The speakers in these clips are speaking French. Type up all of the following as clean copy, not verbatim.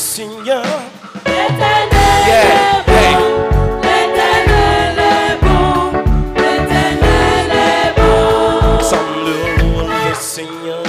Seigneur. L'Éternel est bon, l'Éternel est bon, l'Éternel est bon. Ensemble louons le Seigneur.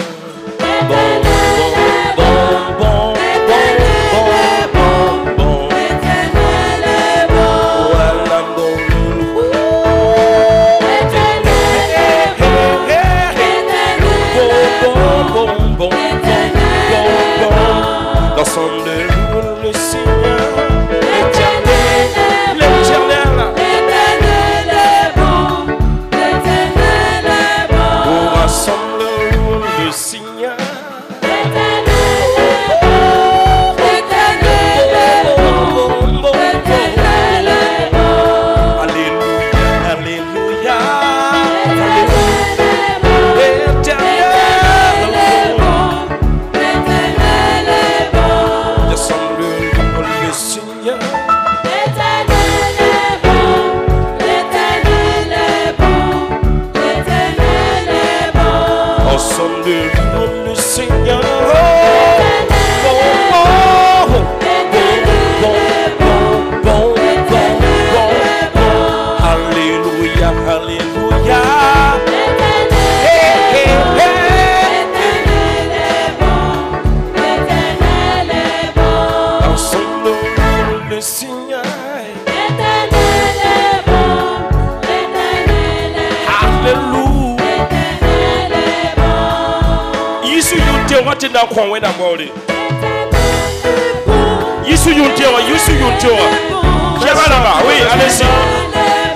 Oui, allez-y.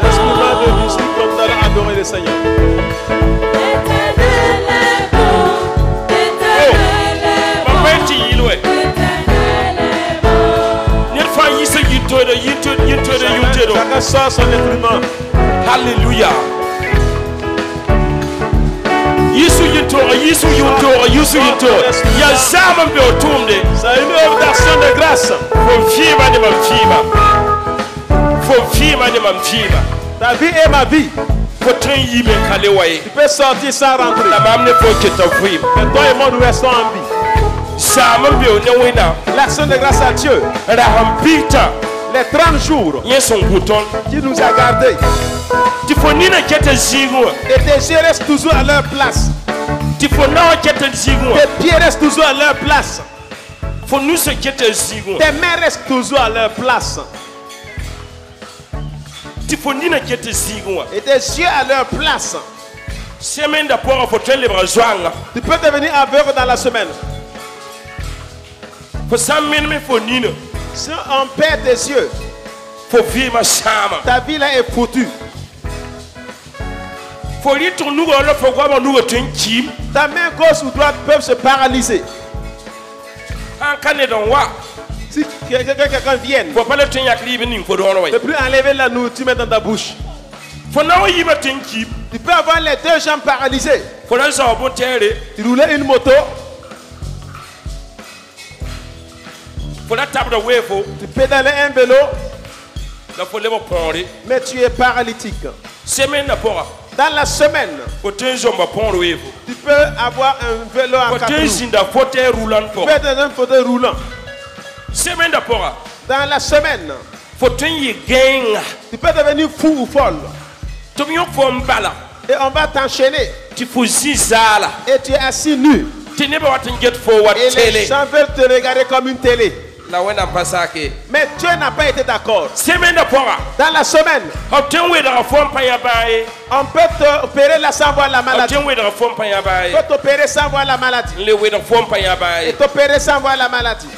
Laisse-moi de musique comme nous allons adorer le Seigneur. Chacun sort son instrument. Alléluia. C'est une œuvre d'action de grâce. Ta vie est ma vie. Tu peux sortir sans rentrer. Mais toi et moi nous restons en vie. L'action de grâce à Dieu. Les 30 jours qui nous a gardés. Et tes yeux restent toujours à leur place. Tes pieds restent toujours à leur place. Tes mains restent toujours à leur place. Et tes yeux à leur place. Tu peux devenir aveugle dans la semaine. Si on perd tes yeux, ta vie là est foutue. Ta main gauche ou droite peuvent se paralyser. Si quelqu'un vienne, ne peut plus enlever la nourriture dans ta bouche. Tu peux avoir les deux jambes paralysées. Tu roulais une moto. Tu pédalais un vélo. Mais tu es paralytique. Dans la semaine, tu peux avoir un vélo en 4 roues. Tu peux être dans un fauteuil roulant. Dans la semaine, tu peux devenir fou ou folle. Et on va t'enchaîner. Et tu es assis nu. Et les gens veulent te regarder comme une télé. Mais Dieu n'a pas été d'accord. Dans la semaine, on peut t'opérer là sans voir la maladie. On peut t'opérer sans voir la maladie. Et t'opérer sans voir la maladie.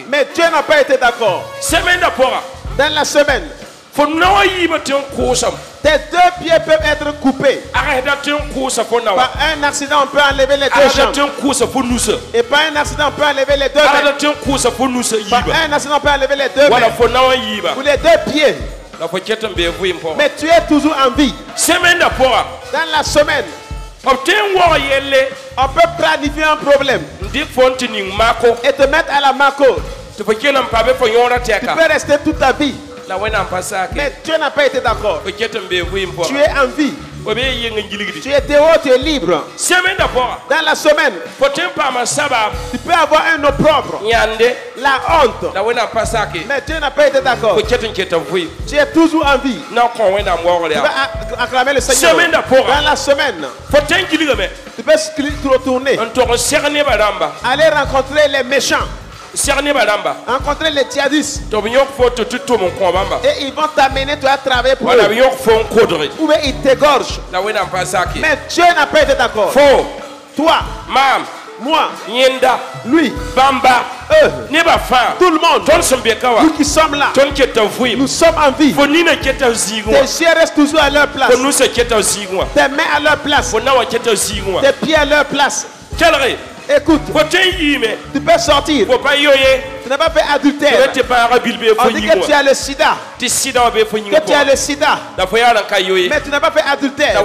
Mais Dieu n'a pas été d'accord. Dans la semaine, tes deux pieds peuvent être coupés. Par un accident, on peut enlever les deux jambes. Et par un accident, on peut enlever les deux mains. Par un accident, on peut enlever les deux mains. Ou les deux pieds. Mais tu es toujours en vie. Dans la semaine, on peut planifier un problème et te mettre à la marco. Tu peux rester toute ta vie. Mais Dieu n'a pas été d'accord. Tu es en vie. Tu es dehors, tu es libre. Dans la semaine, tu peux avoir un opprobre, la honte. Mais Dieu n'a pas été d'accord. Tu es toujours en vie. Tu vas acclamer le Seigneur. Dans la semaine, tu peux te retourner. Aller rencontrer les méchants. Rencontrer les djihadistes. Et ils vont t'amener, tu vas travailler pour eux. Ou bien ils t'égorgent. Mais Dieu n'a pas été d'accord. Toi, moi, lui, eux, tout le monde, nous qui sommes là, nous sommes en vie. Tes yeux restent toujours à leur place. Tes mains à leur place. Tes pieds à leur place. Écoute, tu peux sortir. Tu n'as pas fait adultère. On dit que tu as le sida. Que tu as le sida. Mais tu n'as pas fait adultère.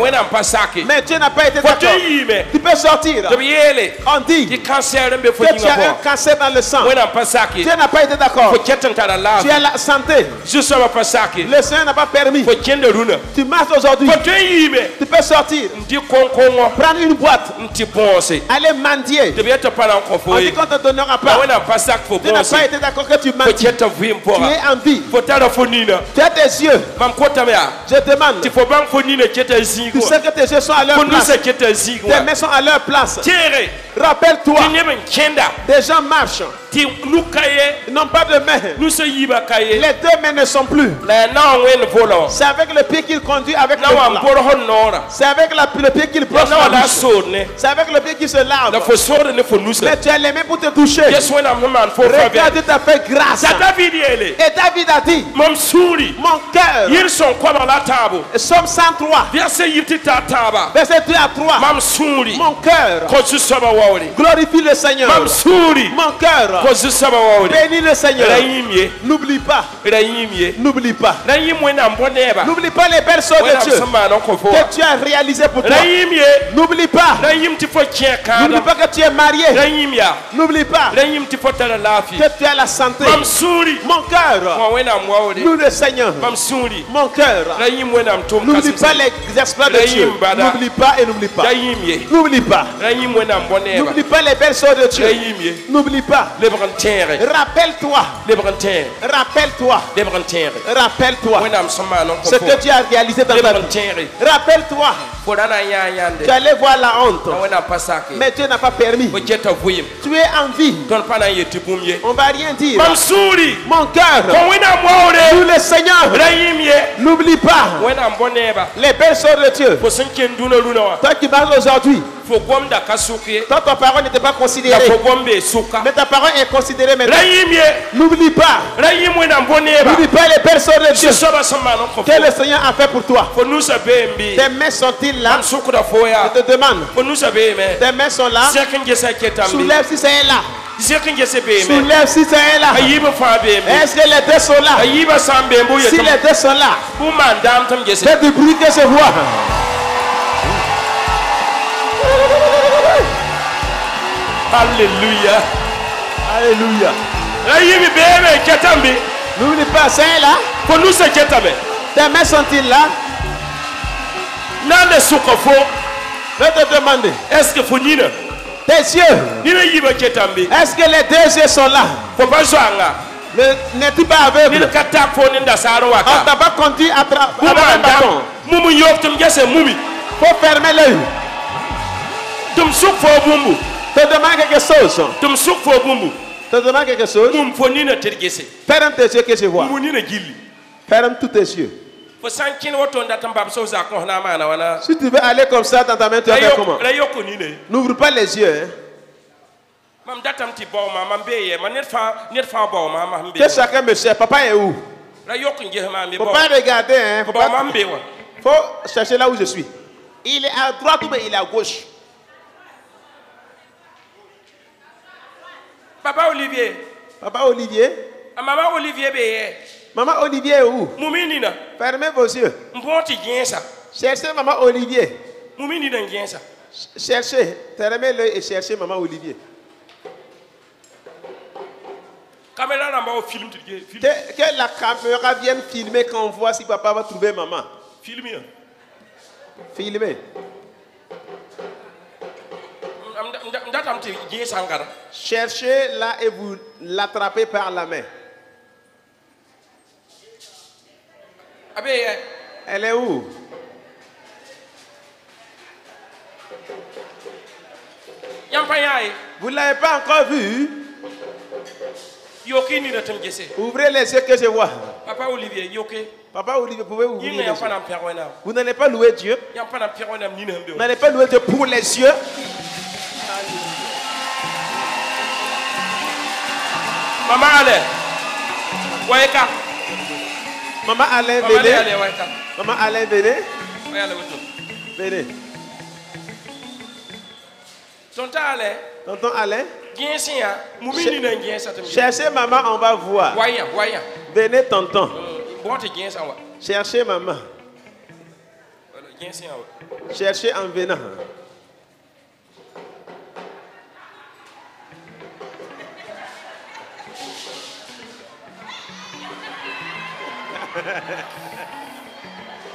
Mais Dieu n'a pas été d'accord. Tu peux sortir. On dit que tu as un cancer dans le sang. Dieu n'a pas été d'accord. Tu as la santé. Le Seigneur n'a pas permis. Tu marches aujourd'hui. Tu peux sortir. Prendre une boîte. Aller mendier. On dit qu'on te donnera pas. Dieu n'a pas été d'accord que tu mendies. Tu es en vie. Tu as tes yeux. Je demande. Tu sais que tes yeux sont à leur place. Tes mains sont à leur place. Rappelle-toi. Des gens marchent. Ils n'ont pas de main. Les deux mains ne sont plus. C'est avec le pied qu'il conduit avec le bras. C'est avec le pied qu'il brosse la bouche. C'est avec le pied qu'il se lave. Mais tu as les mains pour te toucher. Regarde, Dieu t'a fait grâce. Et David a dit, mon cœur. Somme 103. Verset 2 à 3. Mon cœur glorifie le Seigneur. Mon cœur bénis le Seigneur. N'oublie pas. N'oublie pas. N'oublie pas les belles choses de Dieu que tu as réalisées pour toi. N'oublie pas. N'oublie pas que tu es marié. N'oublie pas que tu as la santé. Mon cœur loue le Seigneur. Mon cœur n'oublie pas les exploits de Dieu. N'oublie pas et n'oublie pas. N'oublie pas. N'oublie pas les belles choses de Dieu. N'oublie pas. Rappelle-toi. Rappelle-toi. Rappelle-toi ce que Dieu a réalisé dans ta vie. Rappelle-toi. Tu allais voir la honte. Mais Dieu n'a pas permis. Tu es en vie. On ne va rien dire. Mon cœur loue le Seigneur. N'oublie pas les belles choses de Dieu. Toi qui parles aujourd'hui, toi, ta parole n'était pas considérée. Mais ta parole est considérée maintenant. N'oublie pas. N'oublie pas les belles choses de Dieu que le Seigneur a fait pour toi. Tes mains sont-ils là? Je te demande. Tes mains sont là. Soulève si c'est là. Soulève si c'est là. Est-ce que les deux sont là? Si les deux sont là, fais du bruit que je vois. Alléluia. Alléluia. N'oublie pas, c'est là. Tes mains sont-ils là? Je te demander. Est-ce que tes yeux? Est-ce que les deux yeux sont là? N'es-tu pas aveugle? On ne t'a pas conduit à travers un bâton. Faut fermer l'œil. Te demande quelque chose. Te demande quelque chose. Ferme tes yeux que je vois. Ferme tous tes yeux. Si tu veux aller comme ça dans ta main, tu vas faire comment? N'ouvre pas les yeux. Hein? Que chacun me cherche. Papa est où? Faut pas regarder. Hein? Faut chercher là où je suis. Il est à droite ou il est à gauche? Papa Olivier. Papa Olivier. Maman Olivier. Maman Olivier est où? Fermez vos yeux. Cherchez Maman Olivier. Cherchez. Fermez l'œil et cherchez Maman Olivier. Que la caméra vienne filmer quand on voit si papa va trouver maman. Filmez. Cherchez là et vous l'attrapez par la main. Elle est où? Vous ne l'avez pas encore vue? Ouvrez les yeux que je vois. Papa Olivier, Papa Olivier, pouvez-vous ouvrir les yeux? vous Vous n'allez pas louer Dieu. Vous n'allez pas louer Dieu pour les yeux. Maman allez. Maman Alain, venez. Maman Alain, venez. Venez. Tonton Alain. Tonton Alain. Cherchez maman, on va voir. Venez, tonton. Cherchez maman. Cherchez en venant.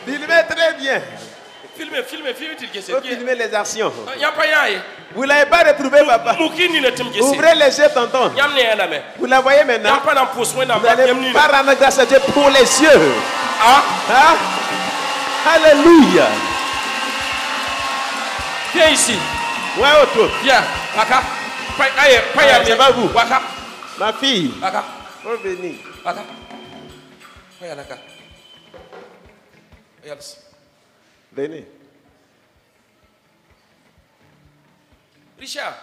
Filmez très bien. Filmez. Filmez les actions. Vous ne l'avez pas retrouvé, papa. Ouvrez les yeux, tonton. Vous la voyez maintenant. Vous n'allez pas rendre grâce à Dieu pour les yeux. Hein? Alléluia. Viens ici. Ouais, autour. Viens. C'est pas vous. Ma fille. Faut venir. Venez. Richard,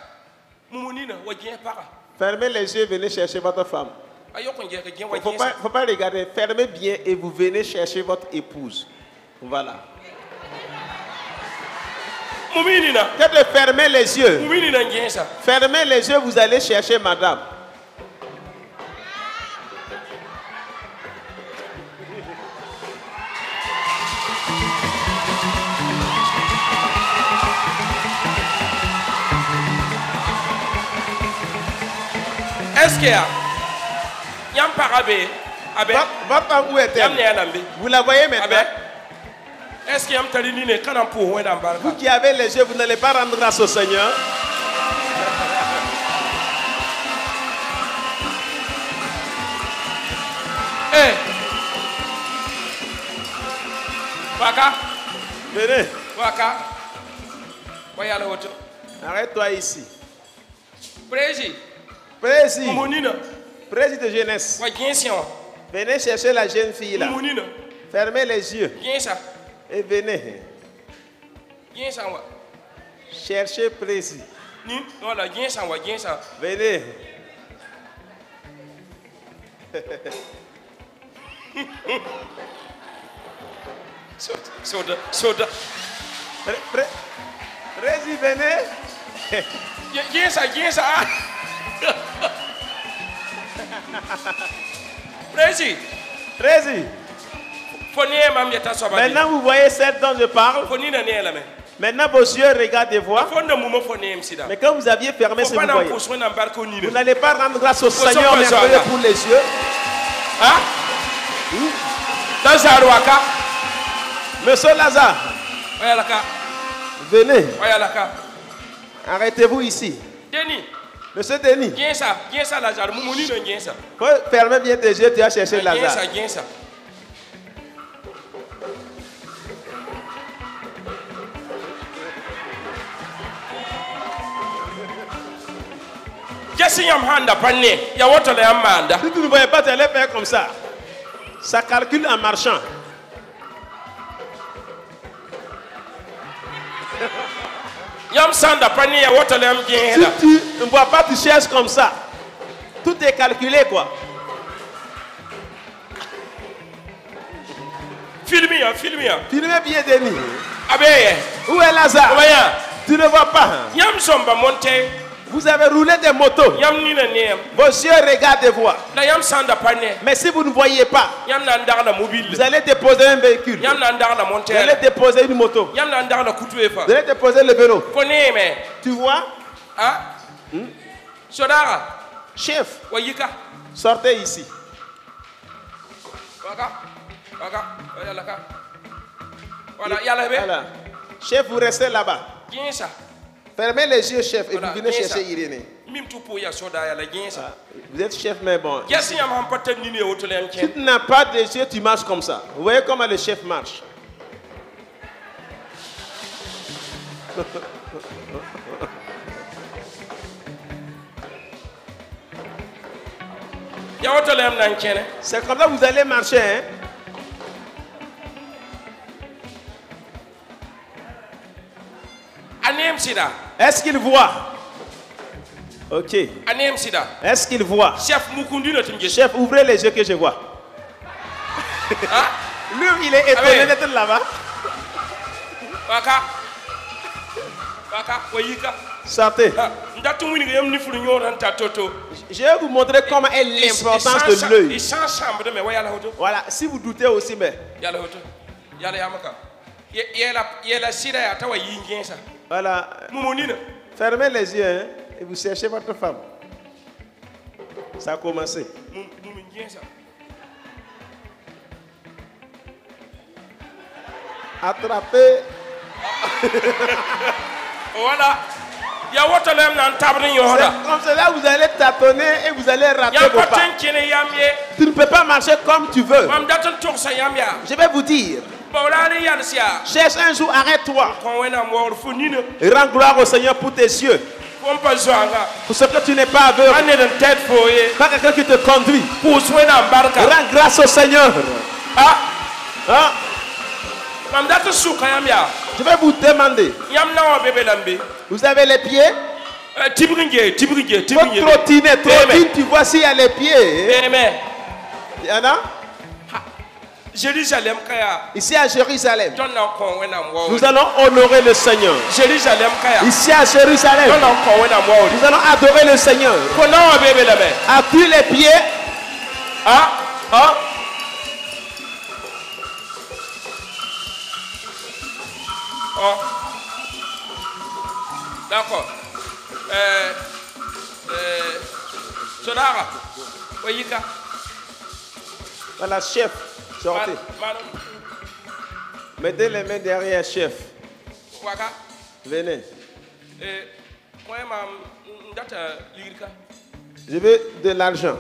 fermez les yeux, venez chercher votre femme. Il ne faut pas regarder. Fermez bien et vous venez chercher votre épouse. Voilà. Quand fermez les yeux. Fermez les yeux, vous allez chercher madame. Est-ce qu'il y a votre femme, où est-elle? Vous la voyez maintenant? Est-ce qu'il y a vous qui avez les yeux, vous n'allez pas rendre grâce au Seigneur? Hey. Waka. Venez. Waka. Arrête-toi ici. Président. Président de jeunesse. Venez chercher la jeune fille là. Fermez les yeux. Et venez. Cherchez président. Venez. Soda. Président, venez. Président. Maintenant, vous voyez celle dont je parle. Maintenant, vos yeux regardent et voient. Mais quand vous aviez fermé ce que vous voyez, vous n'allez pas rendre grâce au Seigneur merveilleux pour les yeux. Monsieur Lazare, venez. Arrêtez-vous ici. Monsieur Denis. Fermez bien tes yeux, tu as cherché Lazare. Si tu ne voyais pas, tu allais faire comme ça. Ça calcule en marchant. Si tu ne vois pas, tu cherches comme ça. Tout est calculé, quoi. Filmez. Filmez bien, Denis. Où est Lazare? Tu ne vois pas. Vous avez roulé des motos. Vos yeux regardent et voient. Mais si vous ne voyez pas, vous allez déposer un véhicule. Vous allez déposer une moto. Vous allez déposer le vélo. Tu vois? Chef, sortez ici. Voilà. Chef, vous restez là-bas. Fermez les yeux, chef, et voilà, vous venez chercher Irénée. Vous êtes chef, mais bon. Si tu n'as pas de yeux, tu marches comme ça. Vous voyez comment le chef marche. C'est comme ça que vous allez marcher, hein? Est-ce qu'il voit? Ok. Est-ce qu'il voit? Chef, ouvrez les yeux que je vois. Lui, il est étonné d'être là-bas. Sortez. Je vais vous montrer comment est l'importance de l'œil. Voilà, si vous doutez aussi, mais... Voilà. Fermez les yeux, hein, et vous cherchez votre femme. Ça a commencé. Attrapez. Voilà. C'est comme cela vous allez tâtonner et vous allez rater vos pas. Tu ne peux pas marcher comme tu veux. Je vais vous dire. Cherche un jour, arrête-toi. Et rends gloire au Seigneur pour tes yeux. Pour ce que tu n'es pas aveugle. Pas quelqu'un qui te conduit. Rends grâce au Seigneur. Je vais vous demander. Vous avez les pieds? Trottiner, tu vois s'il y a les pieds. Il y en a? Jérusalem, ici à Jérusalem, nous allons honorer le Seigneur. Ici à Jérusalem, nous allons adorer le Seigneur. Appuie les pieds. D'accord. Sodara. Voilà, chef. Sortez. Mettez les mains derrière, chef. Venez. Je veux de l'argent.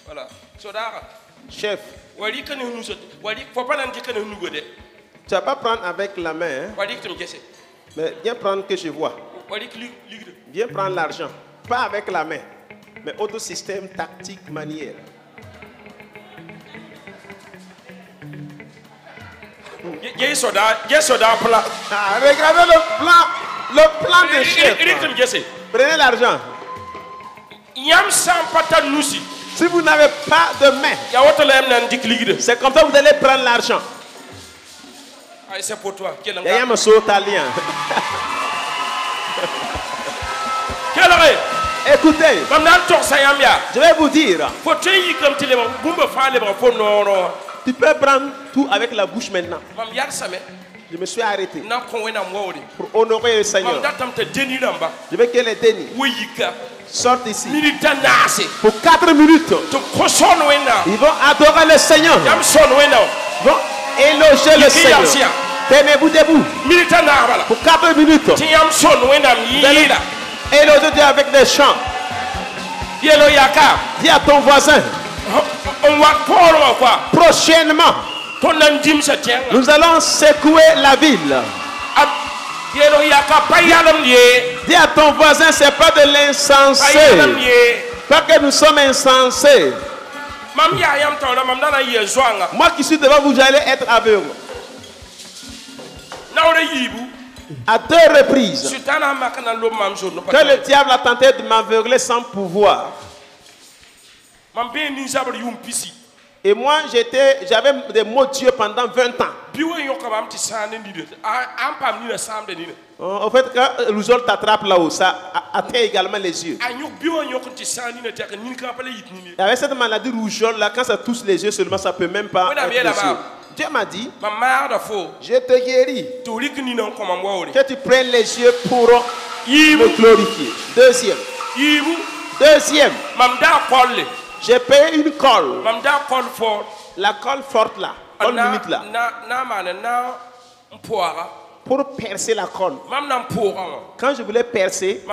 Voilà. Chef. Tu vas pas prendre avec la main. Hein? Mais viens prendre que je vois. Viens prendre l'argent. Pas avec la main. Mais autre système tactique manière. Regardez le plan de chef. Prenez l'argent. Si vous n'avez pas de main, c'est comme ça que vous allez prendre l'argent. C'est pour toi. Il y a un saut italien. Écoutez, je vais vous dire. Tu peux prendre tout avec la bouche maintenant. Je me suis arrêté pour honorer le Seigneur. Je veux que les dénis sortent ici. Pour 4 minutes, ils vont adorer le Seigneur. Ils vont éloger le Seigneur. Tenez-vous debout. Pour 4 minutes. Vous allez éloger Dieu avec des chants. Dis à ton voisin. Prochainement, nous allons secouer la ville. Dis à ton voisin, c'est pas de l'insensé. Pas que nous sommes insensés. Moi qui suis devant vous, j'allais être aveugle. À 2 reprises, que le diable a tenté de m'aveugler sans pouvoir. Et moi, j'avais des mots de Dieu pendant 20 ans. En fait, quand l'ouzol t'attrape là-haut, ça atteint également les yeux. Il y avait cette maladie rougeole là, quand ça touche les yeux seulement, ça ne peut même pas être les yeux. Dieu m'a dit, je te guéris. Que tu prennes les yeux pour me glorifier. Deuxième. J'ai payé une colle. La colle forte là. bonne minute là. Pour percer la corne. Quand je voulais percer,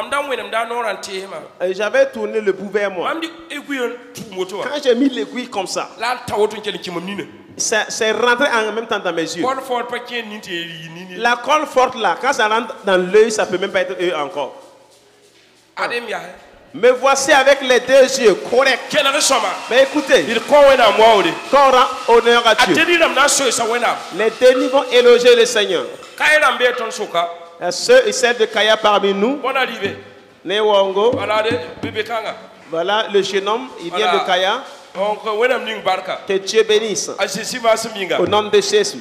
j'avais tourné le bout vers moi. Quand j'ai mis l'aiguille comme ça, c'est rentré en même temps dans mes yeux. La colle forte là, quand ça rentre dans l'œil, ça peut même pas être eux encore. Me voici avec les deux yeux corrects. Mais écoutez, quand on rend honneur à Dieu, les deux vont éloger le Seigneur. Ceux et celles de Kaya parmi nous, Newongo, voilà le jeune homme, il vient de Kaya. Que Dieu bénisse. Au nom de Jésus.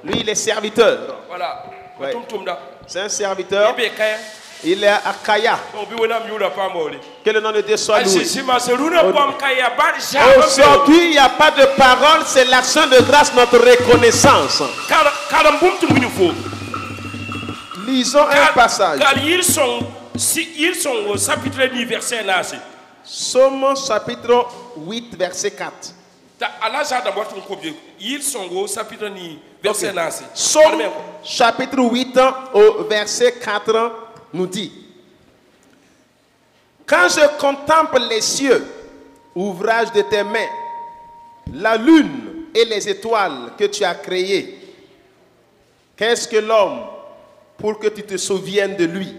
Lui, il est serviteur. Ouais. C'est un serviteur. Il est à Kaya. Que le nom de Dieu soit loué. Aujourd'hui, il n'y a pas de parole, c'est l'action de grâce, notre reconnaissance. Lisons un passage. Ils sont au chapitre 10, verset 9. Somme chapitre 8, verset 4. Ils sont au chapitre 10, verset 9. Somme chapitre 8, au verset 4, nous dit: quand je contemple les cieux, ouvrage de tes mains, la lune et les étoiles que tu as créées, qu'est-ce que l'homme pour que tu te souviennes de lui,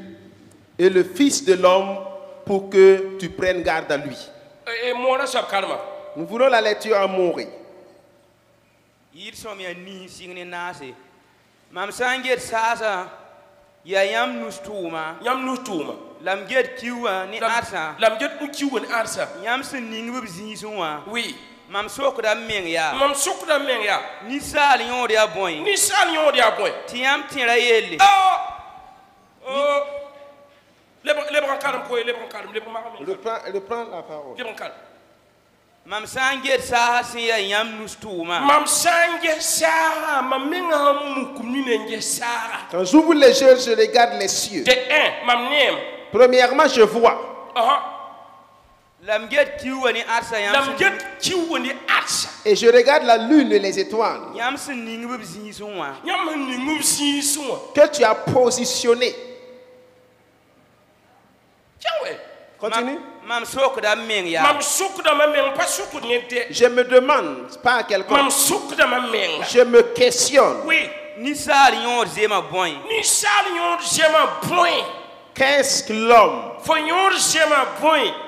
et le Fils de l'homme pour que tu prennes garde à lui? Nous voulons la lecture à mourir. Ils sont bien ni signé nasi. Mam sanget sasa ya yam nustuma. Lam get kiwa ni arsa. Yam sin ningu bzinsuwa. Oui. Mam sokra meng ya. Ni sal yon dia boy. Tiam tira yele. Reprends la parole. Mam sanget sa ya yam nustuma. Quand j'ouvre les yeux, je regarde les cieux. Premièrement, je vois. Et je regarde la lune et les étoiles que tu as positionnées. Continue. Je me demande, pas à quelqu'un. Je me questionne. Qu'est-ce que l'homme?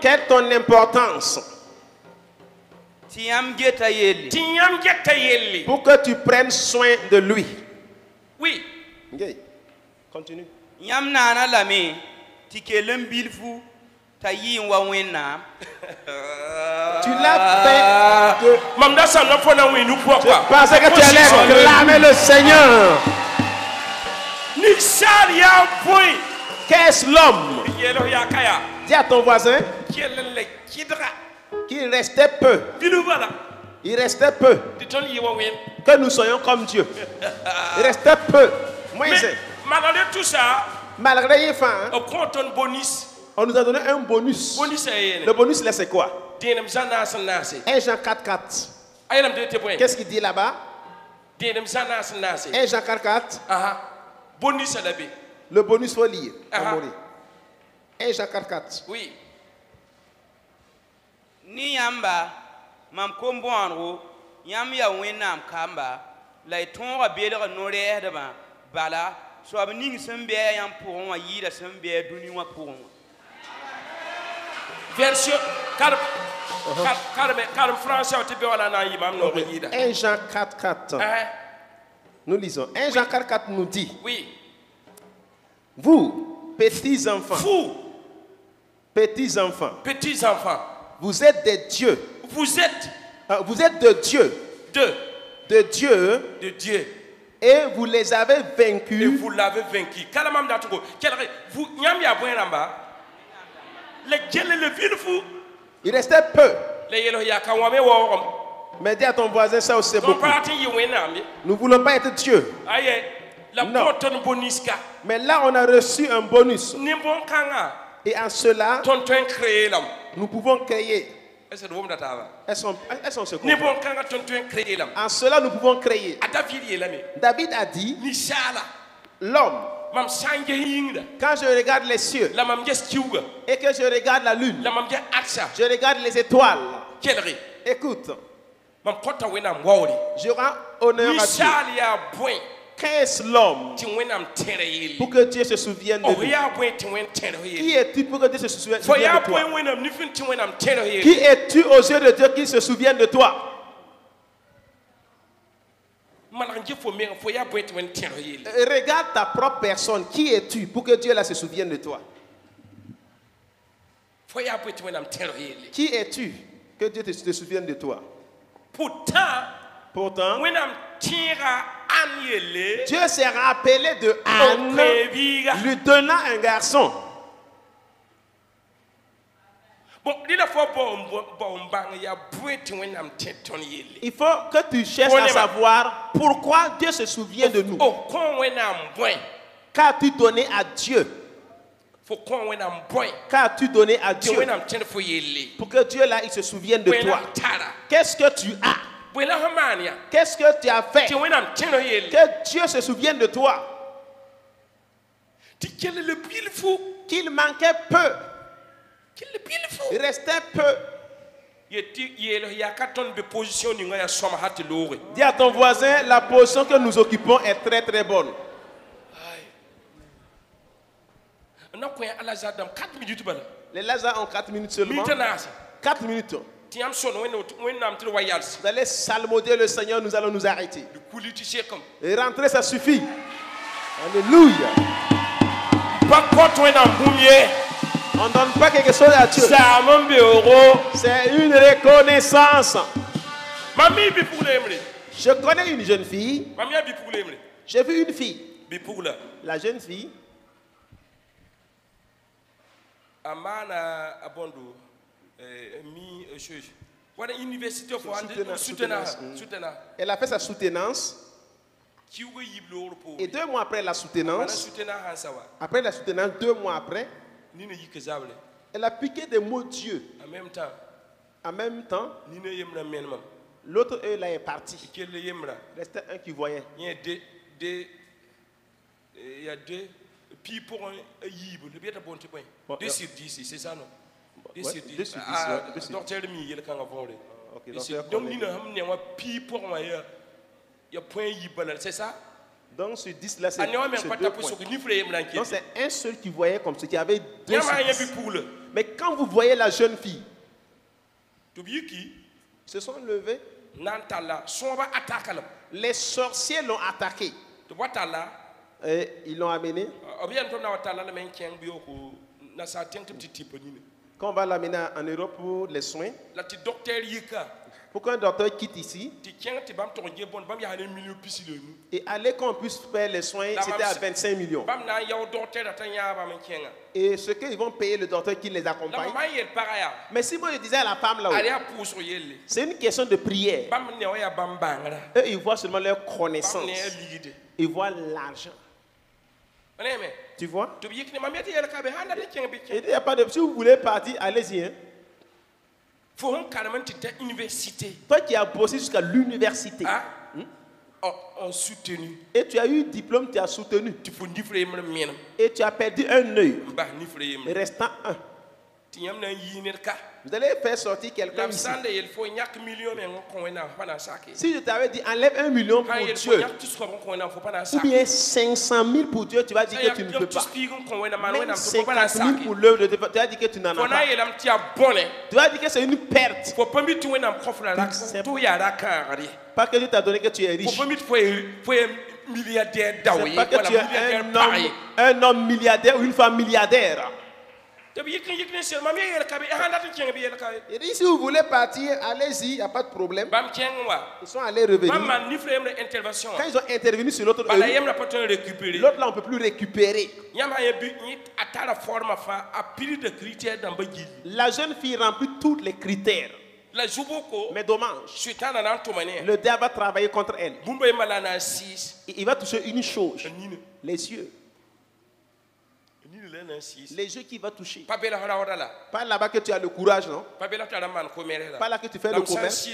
Quelle est ton importance? Pour que tu prennes soin de lui. Oui. Okay. Continue. Tu l'as fait. Je pensais que tu allais clamer le Seigneur. Qu'est-ce l'homme? Dis à ton voisin qu'il restait peu. Il restait peu. Que nous soyons comme Dieu. Il restait peu. Malgré tout ça, malgré hein, on nous a donné un bonus. Le bonus là c'est quoi? 1 Jean 4:4. Qu'est-ce qu'il dit là-bas? 1 Jean 4:4. Le bonus faut lire. 1 Jean 4:4. Oui. Ni yamba mam komboanro yam ya wenam kamba la tonga belera nore deba bala so abning sembe yam pour wa yida sembe duni wa pour version car français te be wala na yimam no yida 1 Jean 4:4. Nous lisons 1 Jean 4:4 nous dit: oui, vous petits enfants, vous êtes des dieux. Vous êtes de Dieu. De Dieu. Et vous les avez vaincus. Et vous l'avez vaincu. Il restait peu. Mais dis à ton voisin, ça aussi c'est beaucoup. Nous ne voulons pas être Dieu. Non. Mais là, on a reçu un bonus. Et en cela, nous pouvons créer. Elles sont secondes. En cela, nous pouvons créer. David a dit, l'homme, quand je regarde les cieux et que je regarde la lune, je regarde les étoiles. Écoute, je rends honneur à Dieu. Qu'est-ce l'homme pour que Dieu se souvienne de lui? Qui es-tu pour que Dieu se souvienne de toi? Qui es-tu aux yeux de Dieu qu'il se souvienne de toi? Regarde ta propre personne. Qui es-tu pour que Dieu là se souvienne de toi? Qui es-tu que Dieu te souvienne de toi? Pourtant, Dieu s'est rappelé de Anne, lui donnant un garçon. Il faut que tu cherches à savoir pourquoi Dieu se souvient de nous. Qu'as-tu donné à Dieu? Qu'as-tu donné à Dieu pour que Dieu là il se souvienne de toi? Qu'est-ce que tu as? Qu'est-ce que tu as fait que Dieu se souvienne de toi? Qu'il manquait peu. Il restait peu. Dis à ton voisin, la position que nous occupons est très très bonne. Les Lazare ont 4 minutes seulement. 4 minutes. Vous allez salmodier le Seigneur, nous allons nous arrêter. Et rentrer, ça suffit. Alléluia. On ne donne pas quelque chose à Dieu. C'est une reconnaissance. Je connais une jeune fille. J'ai vu une fille. La jeune fille. Elle a fait sa soutenance. Et 2 mois après la soutenance, 2 mois après, elle a piqué des mots Dieu. En même temps, l'autre là est parti. Il restait un qui voyait. Il y a 2 puis pour un yib, le bien de bon point. 2 sur 10, c'est ça non? 2 sur 10. Docteur de mi, il quand avant donc nous n'avons puis pour moi il y a point yib c'est ça? Donc sur 10 là c'est 2 points. Donc c'est un seul qui voyait comme ce qui avait 2 sur 10. Mais quand vous voyez la jeune fille, ils se sont levés. Les sorciers l'ont attaqué. Et ils l'ont amené. Quand on va l'amener en Europe pour les soins, pour qu'un docteur quitte ici et aller qu'on puisse faire les soins, c'était à 25 millions. Et ce qu'ils vont payer le docteur qui les accompagne. Mais si moi je disais à la femme là, c'est une question de prière. Eux, ils voient seulement leur connaissance. Ils voient l'argent. Tu vois? Il n'y a pas de... Si vous voulez partir, allez-y. Hein? Toi qui as bossé jusqu'à l'université. Soutenu. Et tu as eu diplôme, tu as soutenu. Et tu as perdu un œil. Restant un. Vous allez faire sortir quelqu'un ici. Si je t'avais dit enlève 1 million pour Dieu, ou bien 500 000 pour Dieu, tu vas dire que tu ne peux pas. Même 50 000 pour l'œuvre de Dieu, tu vas dire que tu n'en as pas. Tu vas dire que c'est une perte. Pas que Dieu t'a donné que tu es riche. C'est pas que tu es un homme milliardaire ou une femme milliardaire. Et si vous voulez partir, allez-y, il n'y a pas de problème. Ils sont allés revenir. Quand ils ont intervenu sur l'autre, l'autre là on ne peut plus récupérer. La jeune fille remplit tous les critères. Mais dommage, le diable va travailler contre elle. Il va toucher une chose, les yeux. Les jeux qui vont toucher. Pas là-bas que tu as le courage, non? Pas là que tu fais le commerce.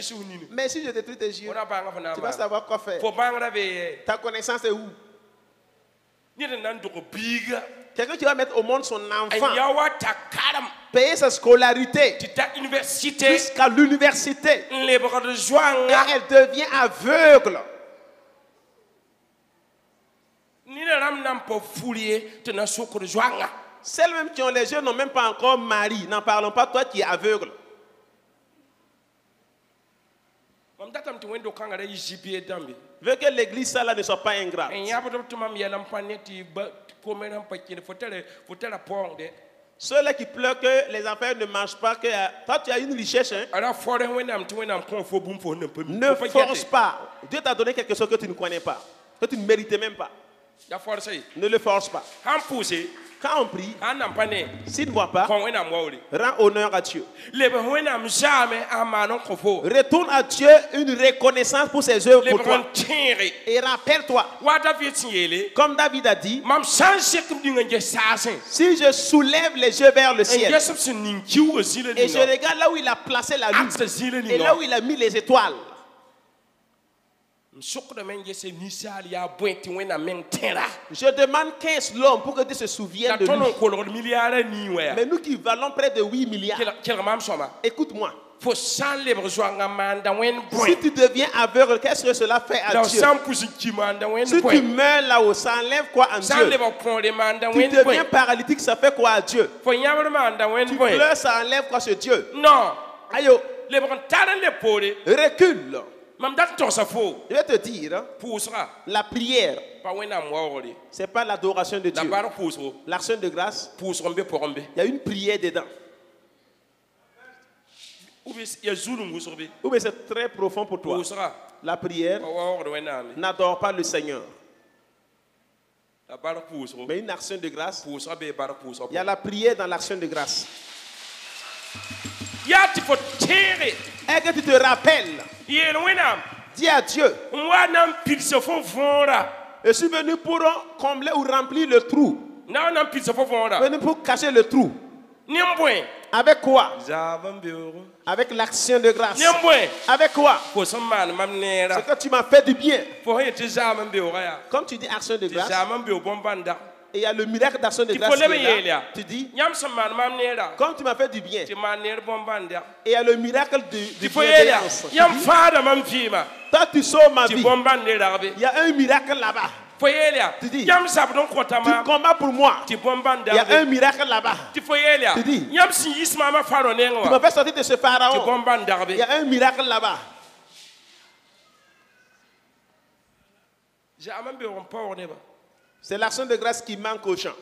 Mais si je détruis tes yeux, tu vas savoir quoi faire. Ta connaissance est où? Quelqu'un qui va mettre au monde son enfant, payer sa scolarité jusqu'à l'université, et elle devient aveugle. Celles-mêmes qui ont les yeux n'ont même pas encore mari. N'en parlons pas, toi qui es aveugle. Veux que l'église ça là ne soit pas ingrate. Ceux-là qui pleurent que les affaires ne marchent pas, que toi tu as une richesse, hein? Ne force pas. Dieu t'a donné quelque chose que tu ne connais pas, que tu ne méritais même pas. Ne le force pas. Quand on prie, s'il ne voit pas, rends honneur à Dieu. Retourne à Dieu une reconnaissance pour ses œuvres pour toi. Et rappelle-toi, comme David a dit, si je soulève les yeux vers le ciel, et je regarde là où il a placé la lune, et là où il a mis les étoiles, je demande 15 l'homme pour que Dieu se souvienne de lui. Mais nous qui valons près de 8 milliards, écoute-moi. Si tu deviens aveugle, qu'est-ce que cela fait à Dieu? Si tu meurs là-haut, ça enlève quoi en Dieu? Tu deviens paralytique, ça fait quoi à Dieu? Tu pleures, ça enlève quoi sur Dieu? Non. Aïe. Recule. Je vais te dire, la prière, ce n'est pas l'adoration de Dieu. L'action de grâce, il y a une prière dedans. Ou bien c'est très profond pour toi. La prière n'adore pas le Seigneur. Mais une action de grâce, il y a la prière dans l'action de grâce. Et que tu te rappelles, dis à Dieu, je suis venu pour combler ou remplir le trou. Venu pour cacher le trou. Avec quoi? Avec l'action de grâce. Avec quoi? Ce que tu m'as fait du bien. Comme tu dis action de grâce, et il y a le miracle d'action de grâce qui est là. Tu dis, comme tu m'as fait du bien, et il y a le miracle de bienveillance. Toi tu sauves ma vie. Il y a un miracle là-bas. Tu dis, tu combats pour moi. Il y a un miracle là-bas. Tu dis, tu m'as fait sortir de ce pharaon. Il y a un miracle là-bas. C'est l'action de grâce qui manque aux gens.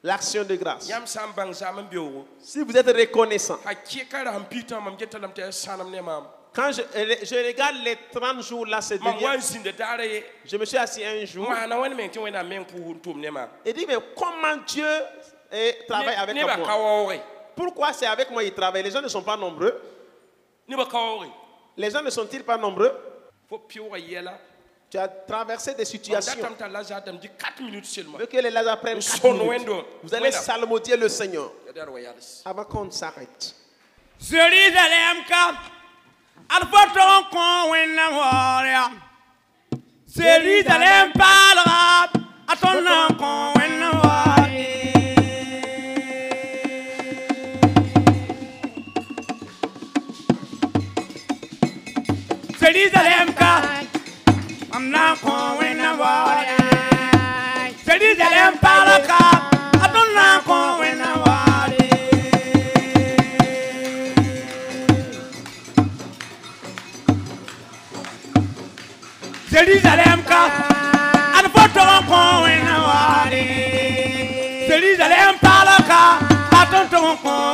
L'action de grâce. Si vous êtes reconnaissant, quand je regarde les 30 jours là, je me suis assis un jour et dit, mais comment Dieu travaille avec moi? Pourquoi c'est avec moi qu'il travaille? Les gens ne sont pas nombreux. Les gens ne sont-ils pas nombreux? Tu as traversé des situations. Veux que les Lazare prennent 4 minutes. Vous allez psalmodier le Seigneur avant qu'on s'arrête. Jérusalem parlera à ton nom qu'on Jérusalem Jérusalem parlera à ton nom qu'on Jérusalem Jérusalem parlera à ton nom qu'on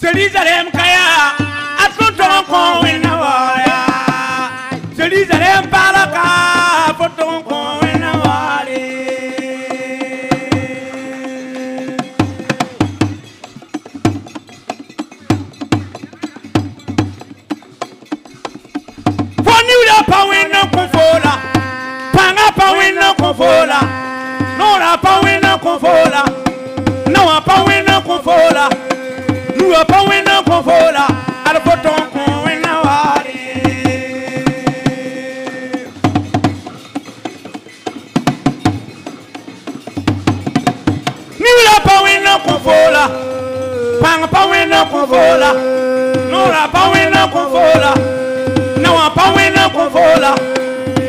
Jérusalem kaya, atunto ko wena waya. pas winner confola. Non la pas winner confola. Non pas winner confola. Nous pas winner confola. Alors pourtant qu'on winner wari. Nous la pas winner confola. Pang pas winner confola. Non la pas winner confola. Non pas winner confola.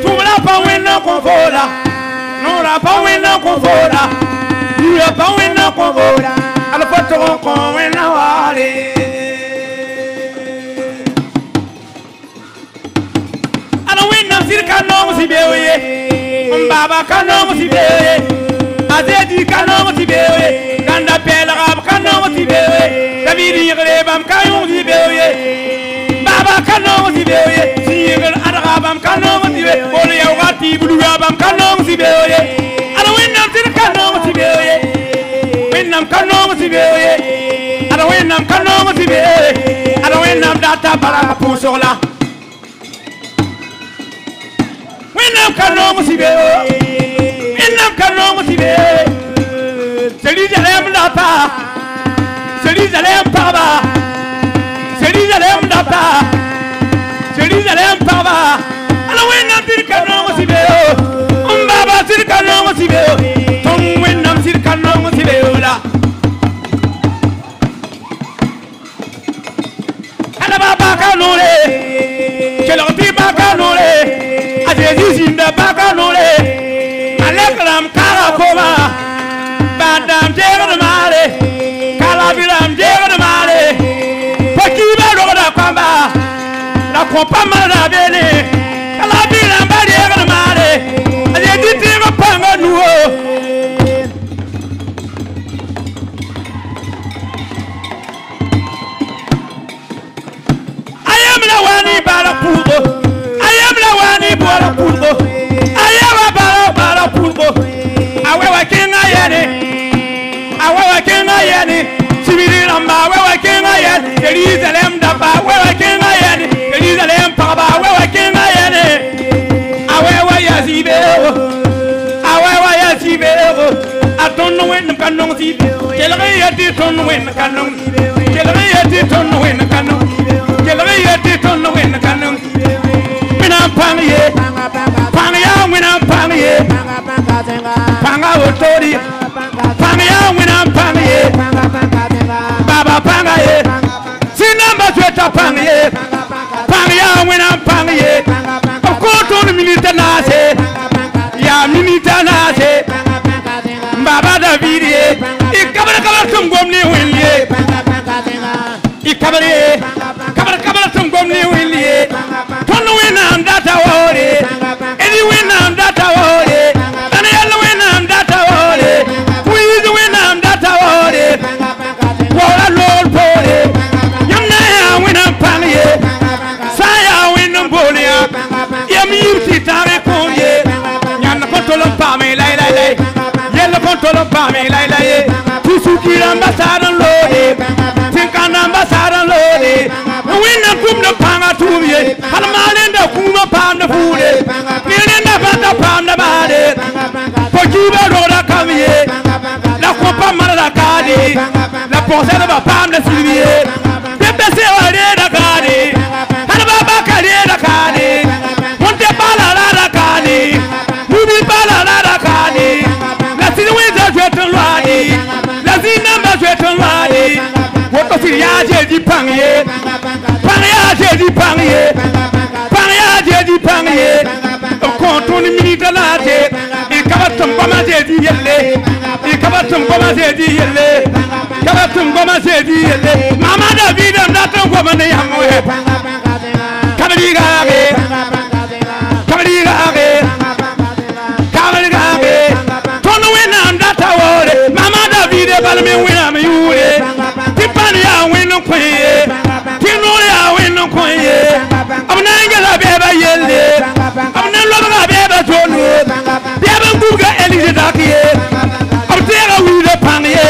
Tout la pas winner confola. Non la pas winner confola. Nous la pas winner confola. Alors pourtant qu'on winner wari. Alors winner sir kanon si bewe. Baba kanon si bewe. Azedi kanon si bewe. Kanda pelram kanon si bewe. Daviri rebam kanon si bewe. Baba kanon si bewe. Sir adrabam kanon si bewe. Bol yawati bulugabam kanon si bewe. Alors winner sir kanon si bewe. Winnam kanon si bewe. Alors winnam kanon si bewe. Alors winnam data para pour là. Winnam kanon si bewe. Winnam kanon si bewe. Celui de l'aime data. Celui de l'aime papa. Celui de l'aime data. Celui de l'aime papa. Alors winnam sir kanon si bewe. Baba sir kanon si bewe. Tom winnam sir kanon si bewe la. Ala baba kanole. Keloti bakanole. Adezi zinda bakanole. Alekram karakoma. Badam jero de male. Kalabiram jero de male. Pakiba roda kwamba. La kompa mala bene. Kalabiram ba jero de male. Adezi tiro panga nuo. I am la wani bara purgo. I am la wani bara purgo. I am a bara purgo. Awewa kinga yene. Awewa kinga yene. Sibiri lamba awewa kinga yene. Jerusalem daba awewa kinga yene. Jerusalem paba awewa kinga yene. Awewa yazibero. Awewa yazibero. Atono wen kanong zibe. Kelere yati tono wen kanong. Kelere yati tono wen kanong. Kelere yati tono wen kanong. Winam pangye. Pangya winam pangye. Panga otori. Pangya winam pangye. Baba pangye. Sinamba tweta pangye. Pangya winam pangye. Okoto milita nase. Ya milita nase. Baba Davidie. Ikabara tungomni winye. Ikabara tungomni winye. Tono winam data wore. Any winam data wore. Daniel winam data wore. Wiz winam data wore. Wora lord pole. Yamna winam pangye. Saya winam bolia. Yam yimti tare konye. Nyana kontolom pame lai lai lai. Yellow control pame lai lai. Tusuki ambassador lodi. Tinkan ambassador lodi. Winam kumna panga tuye. Halmalenda kuma panda fude. Nilenda bata panda bade. Pokiba roda kamye. La kompa mara kadi. La posera ba panda siviye. Pepe se wale da kadi. Halbaba kadi da kadi. Monte bala la kadi. Mubi bala la kadi. La sinweza jweton wadi. La zinamba jweton wadi. Woto siriaje di pangye. Pangye di pangye. Pangye di pangye. Kontoni minita nate. Ikabatum goma di yelle. Ikabatum goma di yelle. Ikabatum goma di yelle. Mama David am datum goma ne yamoye. Kabaliga age. Kabaliga age. Kabaliga age. Tono winam data wore. Mama David balme winam yure. Tipani ya winu kwenye. Tinuri ya winu kwenye. Abnangela beba yelle. Abnangela beba tonu. Beba nguga elise dakiye. Abtera wile pangye.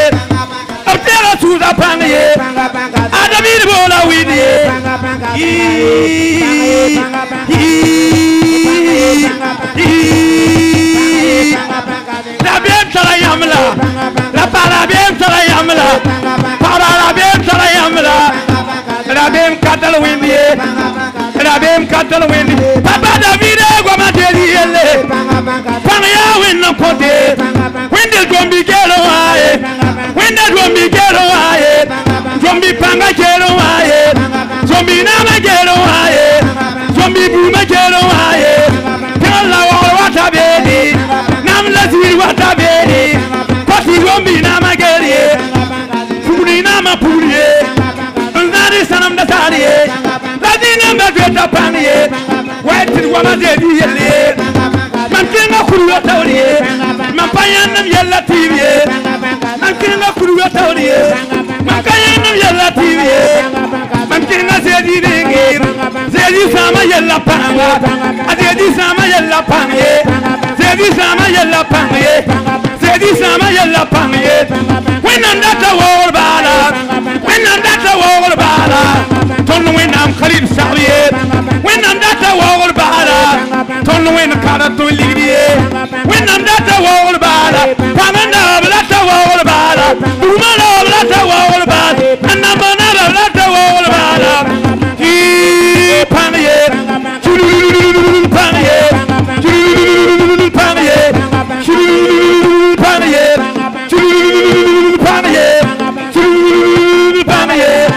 Abtera suza pangye. Adamir bola widye. Hii. La parabien tara yamla. Parabien tara yamla. Rabem katal windi. Rabem katal windi. Papa David goma deliele. Panya winna pote. Windel gombi gelo wae. Windel gombi gelo wae. Gombi panga gelo wae. Gombi nama gelo wae. Gombi buma gelo wae. Tella wata bedi. Nam lazir wata bedi. Pati gombi nama geli. Puri nama puri. Nari sanam da tariye. Ladina mbeta paniye. Waitin wama deliele. Mankinga kuruwa tawriye. Mampayanam yalla tibiye. Mankinga kuruwa tawriye. Mampayanam yalla tibiye. Mankinga zedi dingir. Zedi sama yalla panga. Zedi sama yalla panga. Zedi sama yalla panga. Zedi sama yalla panga. When under the wall bala. When under the wall bala. Don't when I'm Khalid Sabiye. When under the wall bala. Don't when Kara to Libiye. When under the wall bala. Pamanda let the wall bala. Umana let the wall bala. And Namana let the wall bala. Paniye. Paniye. Paniye. Paniye. Paniye. Paniye.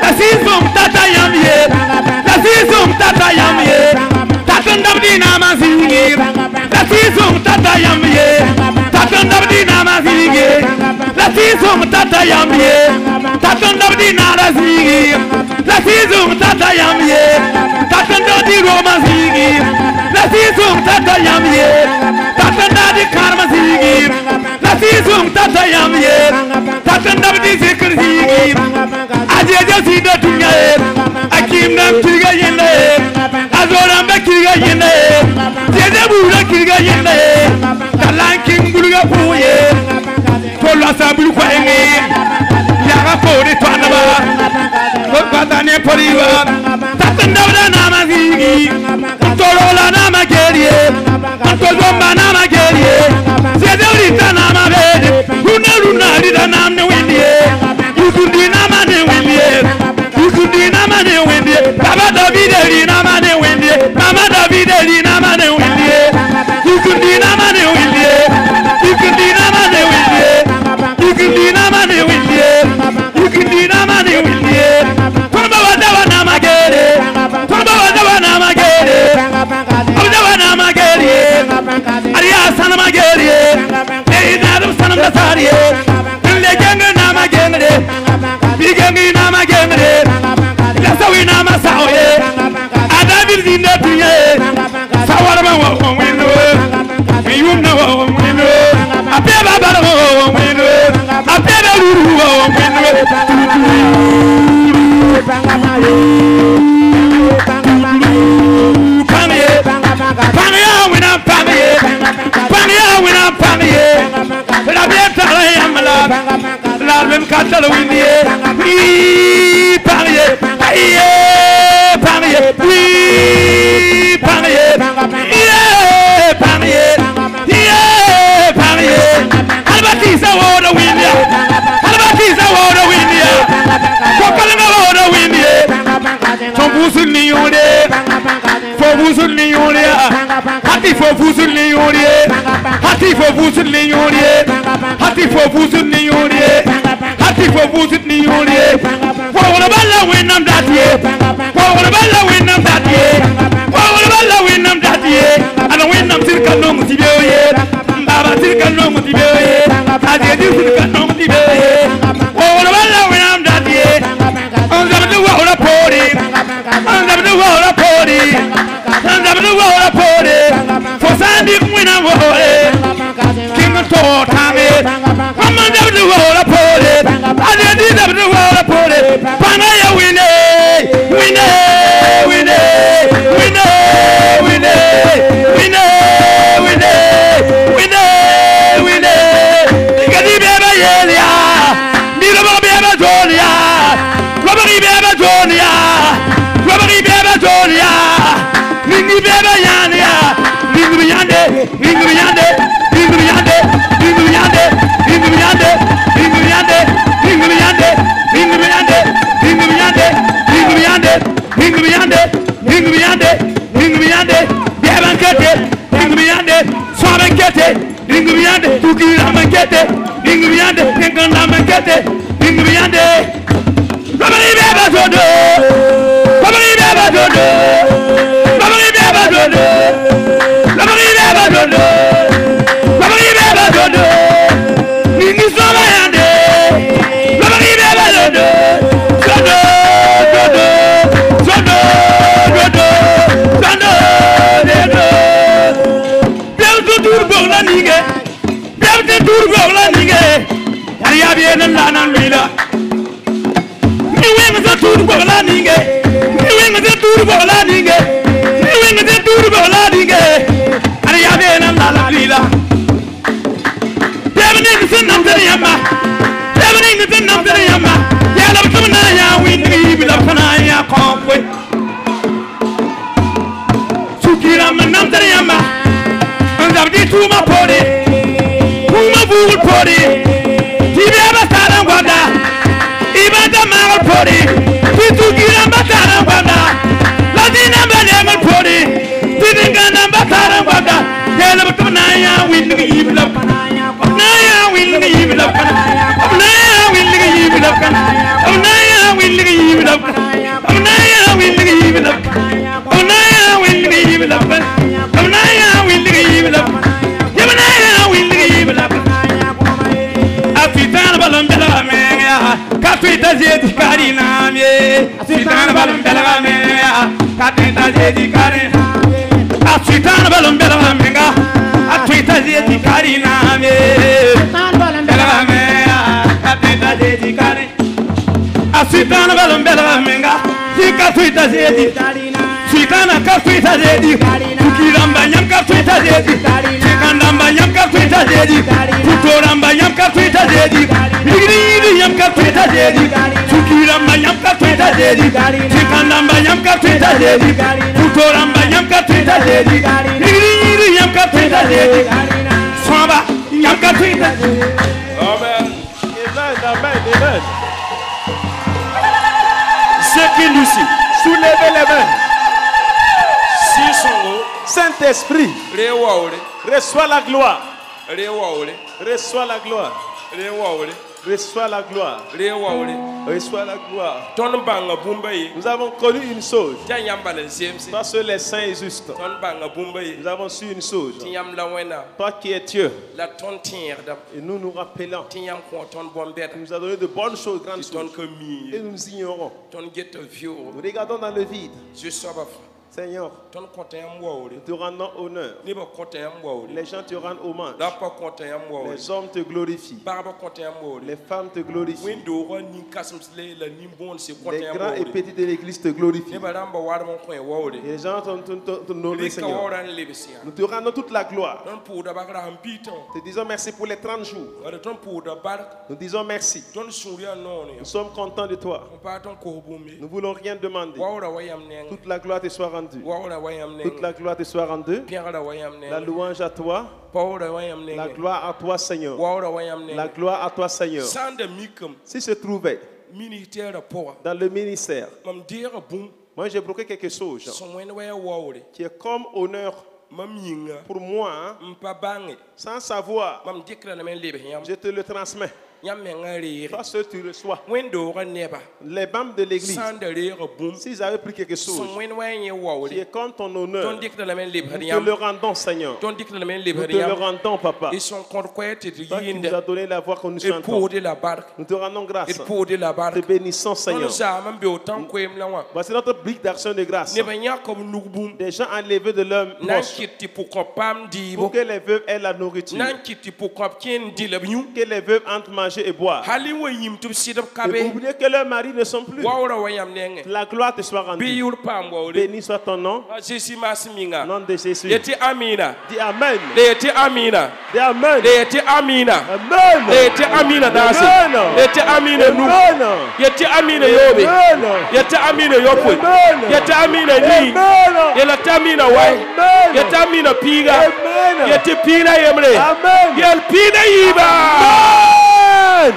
Asizum tata yamiye. Asizum tata yamiye. Tatandabdi namazingir. Asizum tata yamiye. Tatandabdi namazingir. Asizum tata yamiye. Tatandabdi narazingir. Asizum tata yamiye. Tatandabdi romazingir. Asizum tata yamiye. Tatandabdi karmazingir. Asizum tata yamiye. Tatandabdi zikrigir. Ajeja sida tungaye. Akim nam kirga yende. Azoram da kirga yende. Jede bura kirga yende. Talanking bulga puye. Tola sabulu kwa enge. Yaga pori twanaba. Kokatane poriwa. Tatandabda namazigi. Tolola namageriye. Tolomba namageriye. Jede urita namabede. Runa rida namne windiye. Yukundi namane windiye. Yukundi namane windiye. Baba David eri namane windiye. Mama David eri namane windiye. Yukundi namane windiye. Yukundi namane windiye. Yukundi namane windiye. Yukundi namane windiye. Kwamba wadawa namagere. Kwamba wadawa namagere. Wadawa namagere. Ariya sana magere. Eidadu sana masariye. Legenga namagere. Bigengi namagere. Lasawi namasawe. Adabir zinatuye. Sawarma wa wino. Yumna wa wino. Apeba bara wa wino. Apeba luru wa wino. Paniye. Paniye wina paniye. Paniye wina paniye. La bieta la yamla. La même katal winiye. Paniye. Aye. Paniye. Oui. Paniye. Yeah. Paniye. Yeah. Paniye. Albatisa woda winiya. Albatisa woda winiya. Kokalanga woda winiye. Tombusul niyore. Fobusul niyore. Hati fobusul niyore. Hati fobusul niyore. Hati fobusul niyore. Hati fobusul niyore. Wawala balla winam datiye. Wawala balla winam datiye. Wawala balla winam datiye. Ana winam sirka no mutibeoye. Baba sirka no mutibeoye. Ajedi sirka no mutibeoye. Wawala balla winam datiye. Anzabdu wawala pori. Anzabdu wawala pori. Anzabdu wawala pori. Fosandi winam wawale. King Totame. Anzabdu wawala pori. Ajedi zabdu wawala pori. Panaya wine. Wine. Wine. Wine. Wine. Wine. Wine. Wine. Wine. Ikadi beba yelia. Mira beba jolia. Robari beba jolia. Robari beba jolia. Ningi beba yania. Ningi yande. Ningi yande. Ningi yande. Ningi yande. Ningi Ingriande, Tukira Mankete, Ingriande, Pinkanda Mankete, Ingriande, Babari Baba Dodo, Babari Baba Dodo, Babari Baba Dodo, Babari Baba Dodo, Babari Baba Dodo, Ningi Somayande, Babari Baba Dodo, Dodo, Dodo, Dodo, Dodo, Dodo, Dodo. Turbo nige, Belte turbo nige, Aria bien lana mila. You win the turbo nige, you win the turbo nige, you win the turbo nige, Aria bien lana mila. Devening the number yama, devening the number yama, Yellow Kanaya, win the evil of Kanaya, Conway. Sukira number yama. Tuma pori, Puma bull pori, Tibia Batana Wanda, Ibada Mara pori, Titugira Batana Wanda, Latina Banana pori, Tidingana Batana Wanda, Yellow Kanaya, winning the evil of Kanaya, Naya winning the evil of Kanaya, Naya winning the evil of Kanaya, Naya winning the evil of Kanaya, Naya winning the evil of Kanaya, Naya winning the evil of Kanaya, Naya winning the evil of Kanaya. Afritan balambela meya, Kafita zedi karina me. Afritan balambela meya, Kafita zedi karina me. Afritan balambela meya, Kafita zedi karina me. Afritan balambela meya, Kafita zedi karina. Afritan balambela meya, Kafita zedi karina. Afritan Kafita zedi karina. Tukiramba nyam Kafita zedi karina. Sikandamba nyam Kafita zedi karina. Tutoramba nyam Kafita zedi karina. Igri nyam Kafita zedi karina. Tukiramba nyam Kafita zedi karina. Sikandamba nyam Kafita zedi karina. Tutoramba nyam Kafita zedi karina. Igri nyam Kafita zedi karina. Samba nyam Kafita zedi. Amen. Amen, amen, amen. C'est qui Lucie? Soulevez les mains. Saint-Esprit, reçois la gloire. Reçois la gloire. Reçois la gloire. Reçois la gloire. Nous avons connu une chose. Toi seul les saints et justes. Nous avons su une chose. Toi qui es Dieu. Et nous nous rappelons. Tu nous as donné de bonnes choses, grandes choses. Et nous nous ignorons. Nous regardons dans le vide. Seigneur, nous te rendons honneur. Les gens te rendent hommage. Les hommes te glorifient. Les femmes te glorifient. Les grands et petits de l'église te glorifient. Et les gens te honorent, Seigneur. Nous te rendons toute la gloire. Te disons merci pour les 30 jours. Nous disons merci. Nous sommes contents de toi. Nous ne voulons rien demander. Toute la gloire te soit rendue. Toute la gloire te soit rendue. La louange à toi. La gloire à toi, Seigneur. La gloire à toi, Seigneur. Si se trouvait dans le ministère, moi j'ai bloqué quelque chose qui est comme honneur pour moi, sans savoir. Je te le transmets. Toi seul tu reçois. Les membres de l'église, s'ils avaient pris quelque chose qui est comme ton honneur, nous te le rendons, Seigneur. Nous te le rendons, Papa. Toi qui nous as donné la voix que nous chantons. Nous te rendons grâce. Te bénissons, Seigneur. Voici notre brique d'action de grâce. Des gens enlevés de leur poche pour que les veuves aient la nourriture. Que les veuves entrent manger et boire. Et oubliez que leurs maris ne sont plus. La gloire te soit rendue. Béni soit ton nom. Nom de Jésus. Dis Amen. Dis Amen. Dis Amen. Amen. Amen.